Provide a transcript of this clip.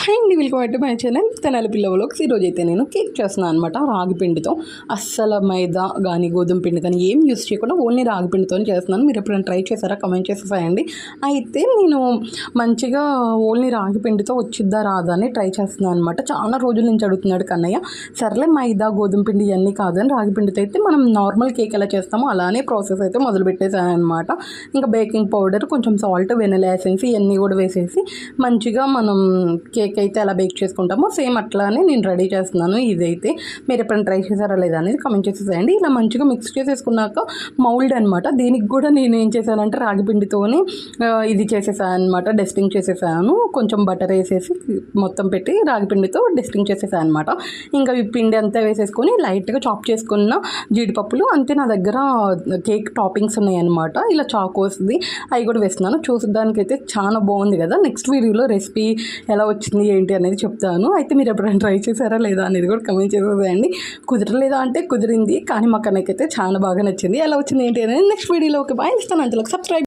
Hi అండి, welcome back to my channel Tenali పిల్ల vlogs. ఈరోజు అయితే నేను కేక్ చేస్తున్నాను అనమాట. రాగి పిండితో, అస్సలు మైదా కానీ గోధుమ పిండి కానీ ఏం యూస్ చేయకుండా ఓన్లీ రాగి పిండితో చేస్తున్నాను. మీరు ఎప్పుడైనా ట్రై చేశారా? కమెంట్ చేసేసాయండి. అయితే నేను మంచిగా ఓన్లీ రాగి పిండితో వచ్చిద్దా రాదా అని ట్రై చేస్తున్నాను అనమాట. చాలా రోజుల నుంచి అడుగుతున్నాడు కన్నయ్య. సర్లే మైదా గోధుమ పిండి ఇవన్నీ కాదని రాగి పిండితో అయితే మనం నార్మల్ కేక్ ఎలా చేస్తామో అలానే ప్రాసెస్ అయితే మొదలు పెట్టేసాను అనమాట. ఇంకా బేకింగ్ పౌడర్, కొంచెం సాల్ట్, వెనిలా ఎసెన్స్ ఇవన్నీ కూడా వేసేసి మంచిగా మనం కేక్ అయితే ఎలా బేక్ చేసుకుంటామో సేమ్ అట్లానే నేను రెడీ చేస్తున్నాను. ఇదైతే మీరు ఎప్పుడైనా ట్రై చేశారా లేదా అనేది కమెంట్ చేసేసేయండి. ఇలా మంచిగా మిక్స్ చేసేసుకున్నాక మౌల్డ్ అనమాట. దీనికి కూడా నేను ఏం చేశానంటే రాగి పిండితోనే ఇది చేసేసాను అనమాట. డస్టింగ్ చేసేసాను. కొంచెం బటర్ వేసేసి మొత్తం పెట్టి రాగి పిండితో డస్టింగ్ చేసేసాను అనమాట. ఇంకా ఈ పిండి అంతా వేసేసుకొని లైట్గా చాప్ చేసుకున్న జీడిపప్పులు అంతే. నా దగ్గర కేక్ టాపింగ్స్ ఉన్నాయి అనమాట. ఇలా చాకోస్ది అవి కూడా వేస్తున్నాను. చూసడానికైతే చాలా బాగుంది కదా. నెక్స్ట్ వీడియోలో రెసిపీ ఎలా వచ్చింది ఏంటి అనేది చెప్తాను. అయితే మీరు ఎప్పుడైనా ట్రై చేశారా లేదా అనేది కూడా కమెంట్ చేసేయండి. కుదరలేదా అంటే కుదిరింది, కానీ మా కన్నకైతే చాలా బాగా నచ్చింది. ఎలా వచ్చింది ఏంటి అనేది నెక్స్ట్ వీడియోలో. Okay bye. ఇస్తాను అంతలోకి సబ్స్క్రైబ్.